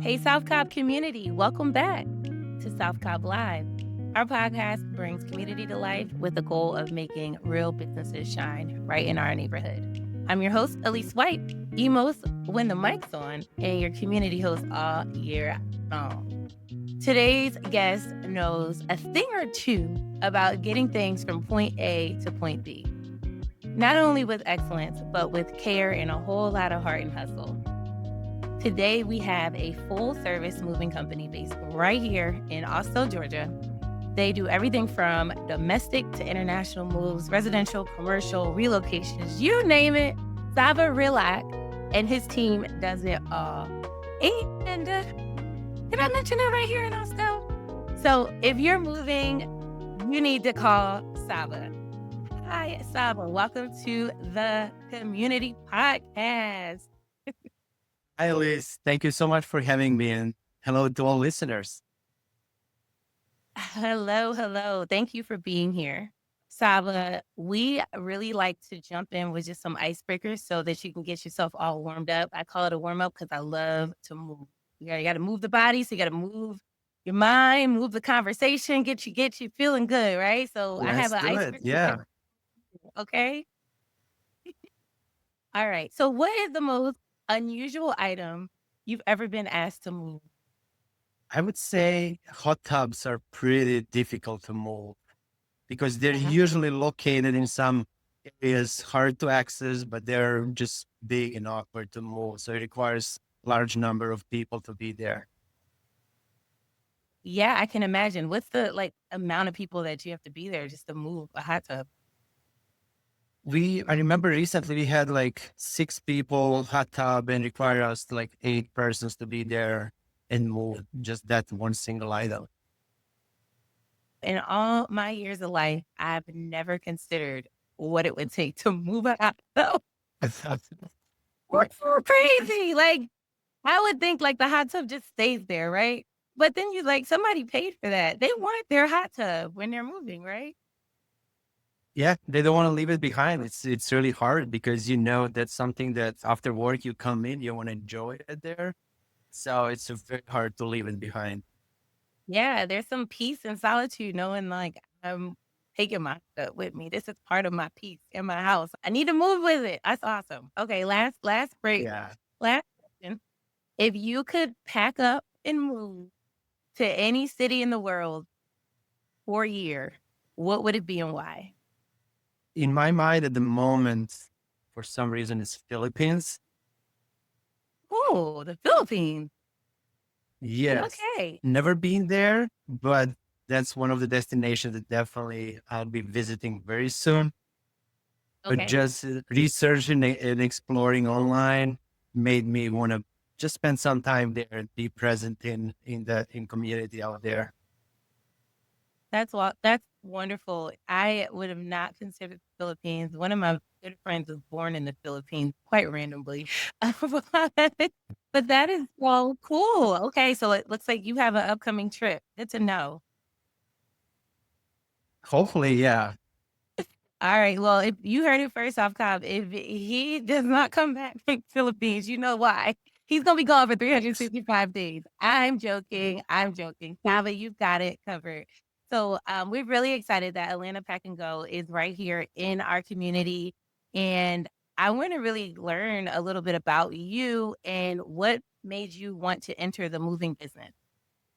Hey, South Cobb community, welcome back to South Cobb Live. Our podcast brings community to life with the goal of making real businesses shine right in our neighborhood. I'm your host, Elise White, emos when the mic's on, and your community host all year long. Today's guest knows a thing or two about getting things from point A to point B. Not only with excellence, but with care and a whole lot of heart and hustle. Today, we have a full-service moving company based right here in Austell, Georgia. They do everything from domestic to international moves, residential, commercial, relocations, you name it. Sava Relax and his team does it all. And did I mention that right here in Austell? So if you're moving, you need to call Sava. Hi, Sava. Welcome to the Community Podcast. Hi, Elise. Thank you so much for having me, and hello to all listeners. Hello, hello. Thank you for being here. Sava, we really like to jump in with just some icebreakers so that you can get yourself all warmed up. I call it a warm up because I love to move. You got to move the body, so you got to move your mind, move the conversation, get you feeling good, right? So I have Let's an do it. icebreaker. Yeah. Okay. All right. So what is the most unusual item you've ever been asked to move? I would say hot tubs are pretty difficult to move because they're Uh-huh. usually located in some areas hard to access, but they're just big and awkward to move. So it requires large number of people to be there. Yeah, I can imagine. What's the amount of people that you have to be there just to move a hot tub? I remember recently we had like 6 people hot tub and require us like 8 persons to be there and move just that one single item. In all my years of life, I've never considered what it would take to move a hot tub. What's so crazy? Like, I would think like the hot tub just stays there, right? But then you like somebody paid for that. They want their hot tub when they're moving, right? Yeah, they don't want to leave it behind. It's really hard because you know that's something that after work you come in, you want to enjoy it there. So it's very hard to leave it behind. Yeah, there's some peace and solitude knowing like I'm taking my stuff with me. This is part of my peace in my house. I need to move with it. That's awesome. Okay, last break. Yeah. Last question. If you could pack up and move to any city in the world for a year, what would it be and why? In my mind at the moment, for some reason, it's Philippines. Oh, the Philippines. Yes. Okay. Never been there, but that's one of the destinations that definitely I'll be visiting very soon. But Okay. just researching and exploring online made me want to just spend some time there and be present in community out there. That's wonderful. I would have not considered the Philippines. One of my good friends was born in the Philippines quite randomly. But that is well cool. Okay, so it looks like you have an upcoming trip. Good to know. Hopefully, yeah. All right. Well, if you heard it first off, Cobb, if he does not come back from Philippines, you know why. He's gonna be gone for 365 days. I'm joking. I'm joking. Sava, you've got it covered. So we're really excited that Atlanta Pack and Go is right here in our community. And I want to really learn a little bit about you and what made you want to enter the moving business.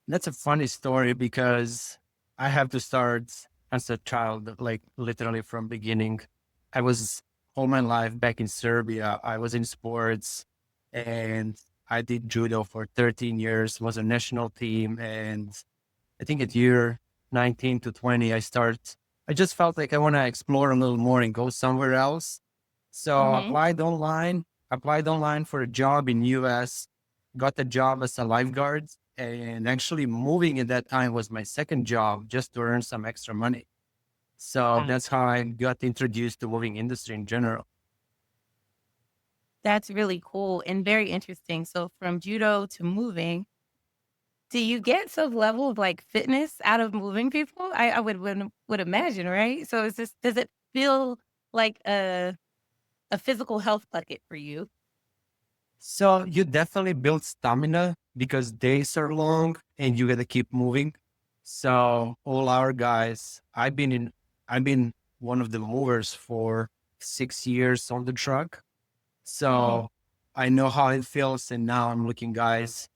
That's a funny story because I have to start as a child, like literally from beginning. I was all my life back in Serbia. I was in sports and I did judo for 13 years, was a national team. And I think at year 19 to 20, I just felt like I want to explore a little more and go somewhere else. So Hmm. applied online for a job in US, got a job as a lifeguard, and actually moving at that time was my second job just to earn some extra money. So that's how I got introduced to moving industry in general. That's really cool and very interesting. So from judo to moving, do you get some level of, like, fitness out of moving people? I would imagine, right? So is this does it feel like a physical health bucket for you? So you definitely build stamina because days are long and you got to keep moving. So all our guys, I've been one of the movers for 6 years on the truck. Mhm. So I know how it feels. And now I'm looking, guys,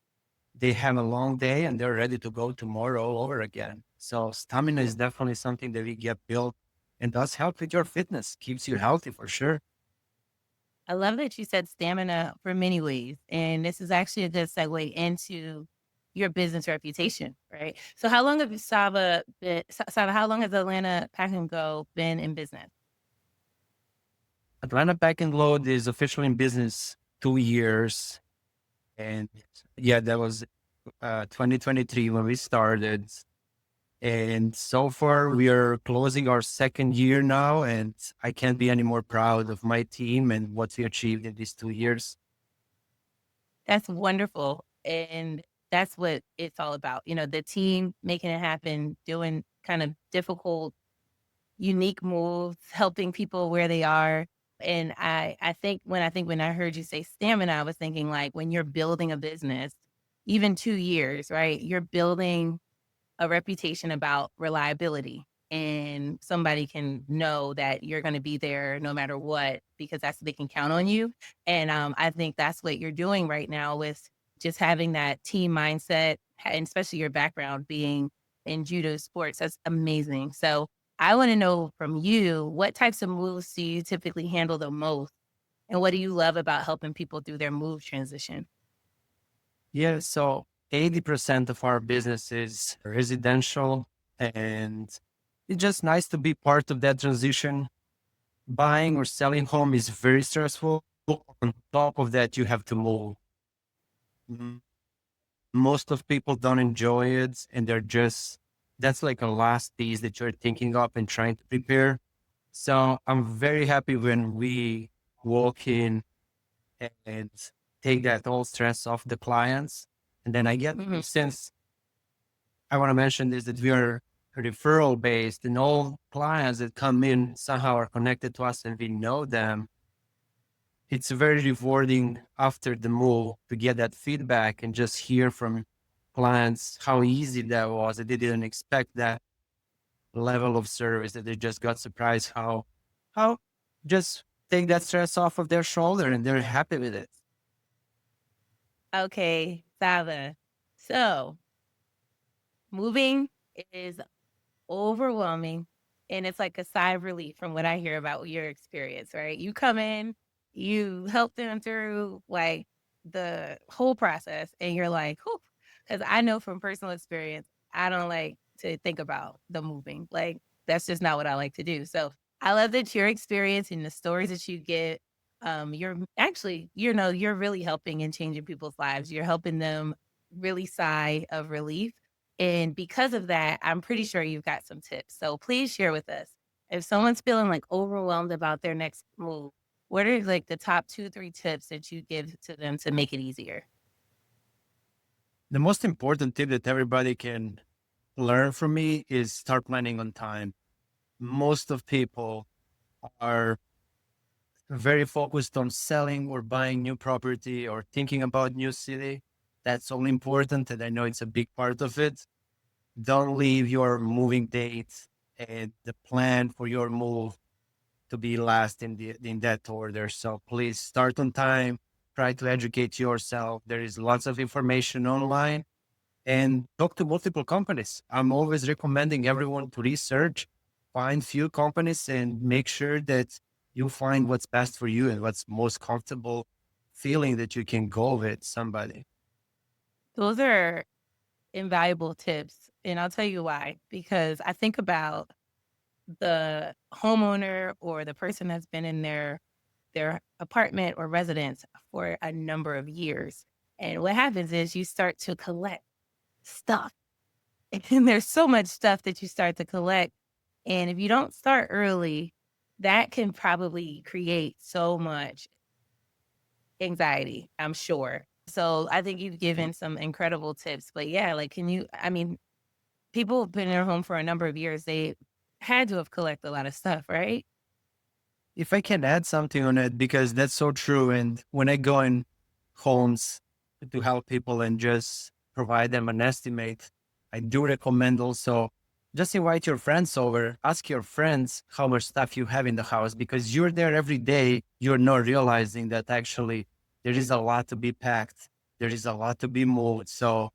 they have a long day and they're ready to go tomorrow all over again. So stamina is definitely something that we get built and does help with your fitness, keeps you healthy for sure. I love that you said stamina for many ways, and this is actually a good segue into your business reputation, right? So how long have you Sava, how long has Atlanta Pack and Go been in business? Atlanta Pack and Load is officially in business 2 years. And yeah, that was 2023 when we started. And so far, we are closing our second year now. And I can't be any more proud of my team and what we achieved in these 2 years. That's wonderful, and that's what it's all about, the team making it happen, doing kind of difficult, unique moves, helping people where they are, and I think when I heard you say stamina, I was thinking, like, when you're building a business, even 2 years, right? You're building a reputation about reliability, and somebody can know that you're gonna be there no matter what because that's they can count on you, and, I think that's what you're doing right now with just having that team mindset, and especially your background being in judo sports, that's amazing. So, I wanna know from you, what types of moves do you typically handle the most, and what do you love about helping people through their move transition? Yeah. So 80% of our business is residential. And it's just nice to be part of that transition. Buying or selling home is very stressful. On top of that, you have to move. Mm, Most of people don't enjoy it, and they're just that's like a last piece that you're thinking of and trying to prepare. So I'm very happy when we walk in and take that whole stress off the clients. And then I get, Mhm. since I want to mention this, that we are referral based and all clients that come in somehow are connected to us and we know them. It's very rewarding after the move to get that feedback and just hear from clients how easy that was, that they didn't expect that level of service, that they just got surprised how just take that stress off of their shoulder and they're happy with it. Okay, Sava. So, moving is overwhelming, and it's like a sigh of relief from what I hear about your experience, right? You come in, you help them through, like, the whole process, and you're like, because I know from personal experience, I don't like to think about the moving, like, that's just not what I like to do, so, I love that your experience and the stories that you get, you're actually, you're really helping and changing people's lives. You're helping them really sigh of relief, and because of that, I'm pretty sure you've got some tips. So please share with us. If someone's feeling like overwhelmed about their next move, what are like the top 2, 3 tips that you give to them to make it easier? The most important tip that everybody can learn from me is start planning on time. Most of people are very focused on selling or buying new property or thinking about new city. That's all important, and I know it's a big part of it. Don't leave your moving date and the plan for your move to be last in that order. So please start on time. Try to educate yourself. There is lots of information online and talk to multiple companies. I'm always recommending everyone to research, find few companies and make sure that you find what's best for you and what's most comfortable feeling that you can go with somebody. Those are invaluable tips. And I'll tell you why. Because I think about the homeowner or the person that's been in their apartment or residence for a number of years. And what happens is you start to collect stuff. And there's so much stuff that you start to collect, and if you don't start early, that can probably create so much anxiety, I'm sure. So, I think you've given some incredible tips, but yeah, like, I mean, people have been in their home for a number of years, they had to have collected a lot of stuff, right? If I can add something on it, because that's so true. And when I go in homes, to help people and just provide them an estimate. I do recommend also just invite your friends over, ask your friends how much stuff you have in the house because you're there every day. You're not realizing that actually there is a lot to be packed. There is a lot to be moved. So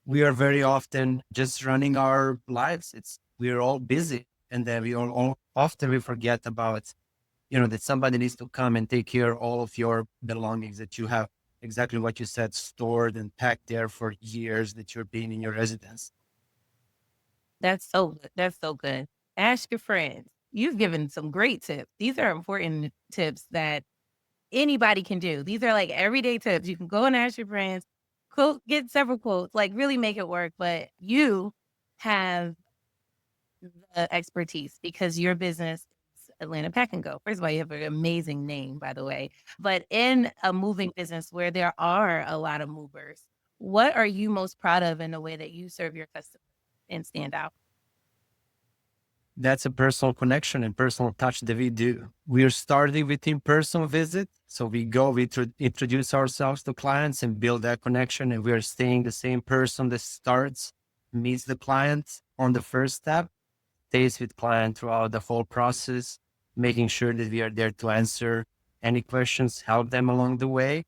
we are very often just running our lives. We're all busy and then all often we forget about, that somebody needs to come and take care of all of your belongings that you have exactly what you said, stored and packed there for years that you're being in your residence. That's so good. That's so good. Ask your friends. You've given some great tips. These are important tips that anybody can do. These are like everyday tips. You can go and ask your friends, get several quotes, like really make it work. But you have the expertise because your business is Atlanta Pack and Go. First of all, you have an amazing name, by the way. But in a moving business where there are a lot of movers, what are you most proud of in the way that you serve your customers and stand out? That's a personal connection and personal touch that we do. We're starting with in-person visit. So we go, introduce ourselves to clients and build that connection. And we're staying the same person that starts, meets the client on the first step, stays with client throughout the whole process, making sure that we are there to answer any questions, help them along the way.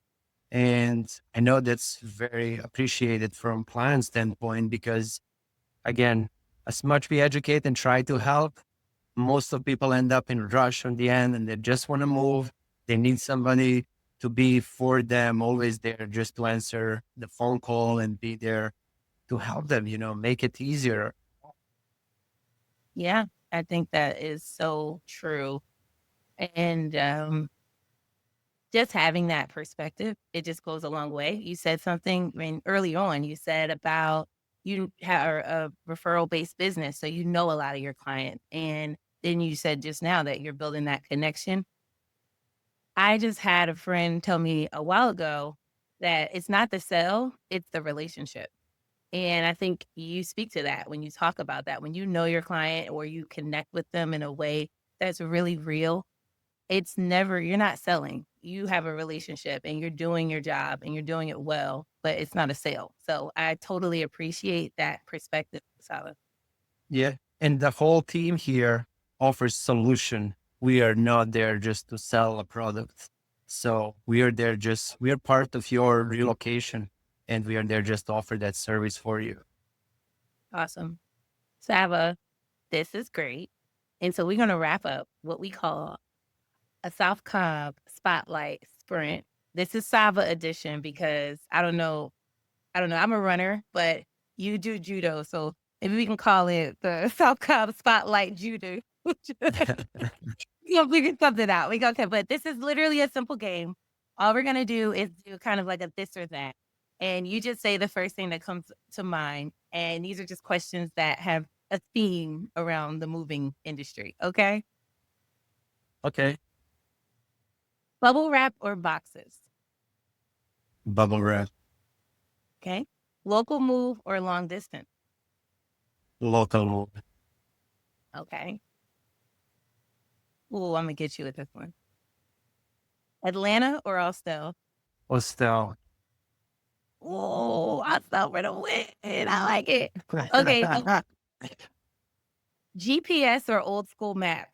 And I know that's very appreciated from client standpoint because again, as much we educate and try to help, most of people end up in a rush on the end and they just want to move. They need somebody to be for them, always there just to answer the phone call and be there to help them, make it easier. Yeah, I think that is so true. And just having that perspective, it just goes a long way. You said something, I mean, early on, you said about you have a referral based business. So you know a lot of your clients. And then you said just now that you're building that connection. I just had a friend tell me a while ago that it's not the sell, it's the relationship. And I think you speak to that when you talk about that. When you know your client or you connect with them in a way that's really real, it's never, you're not selling. You have a relationship and you're doing your job and you're doing it well, but it's not a sale. So I totally appreciate that perspective, Sava. Yeah. And the whole team here offers solution. We are not there just to sell a product. So we are there we are part of your relocation and we are there just to offer that service for you. Awesome. Sava, this is great. And so we're going to wrap up what we call a South Cobb Spotlight Sprint. This is Sava edition because I don't know. I'm a runner, but you do judo. So maybe we can call it the South Cobb Spotlight Judo. We can something out. We go, okay, but this is literally a simple game. All we're gonna do is do kind of like a this or that. And you just say the first thing that comes to mind. And these are just questions that have a theme around the moving industry. Okay. Okay. Bubble wrap or boxes. Bubble wrap, Okay. Local move or long distance. local move, Okay. Ooh, I'm gonna get you with this one. Atlanta or Austell? hostel. Oh, Austell for the win. I like it. Okay, so GPS or old school maps?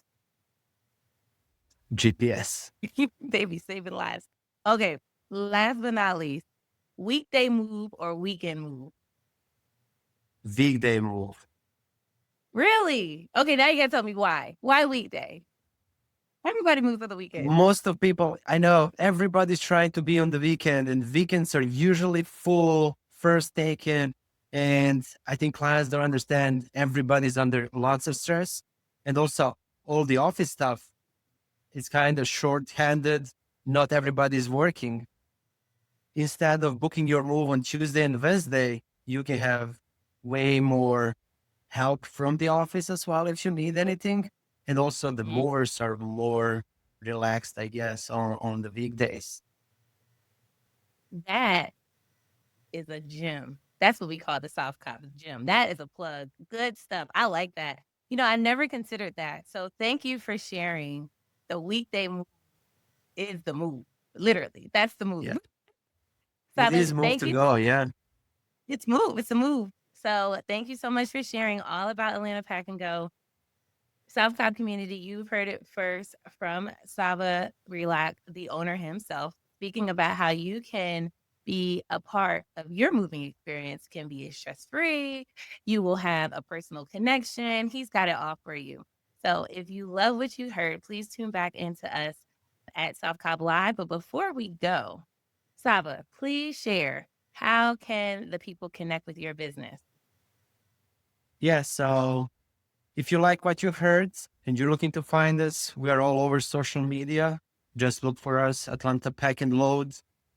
GPS, They be saving lives. Okay, last but not least, weekday move or weekend move? weekday move. Really? Okay, now you gotta tell me why. Why weekday? Everybody moves on the weekend. Most of people, I know everybody's trying to be on the weekend and weekends are usually full, first taken. And I think clients don't understand everybody's under lots of stress. And also all the office stuff is kind of shorthanded. Not everybody's working. Instead of booking your move on Tuesday and Wednesday, you can have way more help from the office as well if you need anything. And also the Mhm. movers are more relaxed, I guess, on the weekdays. That is a gym. That's what we call the South Cobb gym. That is a plug. Good stuff. I like that. I never considered that. So thank you for sharing. The weekday move is the move. Literally, that's the Yeah. move. It Sava, is move thank to you. go. Yeah. It's move. It's a move. So thank you so much for sharing all about Atlanta Pack and Go. South Cobb community, you've heard it first from Sava Relax, the owner himself, speaking about how you can be a part of your moving experience, can be stress free. You will have a personal connection. He's got it all for you. So if you love what you heard, please tune back into us at South Cobb Live. But before we go, Sava, please share, how can the people connect with your business? Yeah. So if you like what you've heard and you're looking to find us, we are all over social media. Just look for us, Atlanta Pack and Load,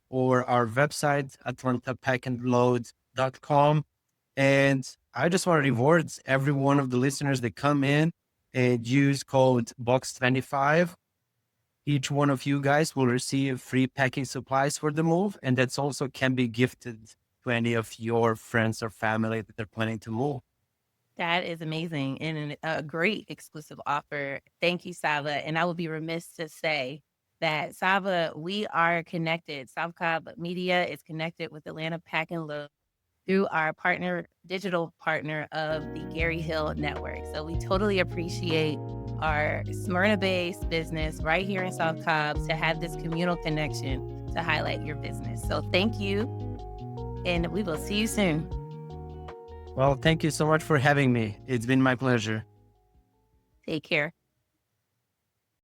or our website, atlantapackandload.com. And I just want to reward every one of the listeners that come in and use code BOX25. Each one of you guys will receive free packing supplies for the move. And that's also can be gifted to any of your friends or family that they're planning to move. That is amazing and a great exclusive offer. Thank you, Sava. And I would be remiss to say that Sava, we are connected. South Cobb Media is connected with Atlanta Pack and Load through our digital partner of the Gary Hill Network. So we totally appreciate our Smyrna-based business right here in South Cobb to have this communal connection to highlight your business. So thank you, and we will see you soon. Well, thank you so much for having me. It's been my pleasure. Take care.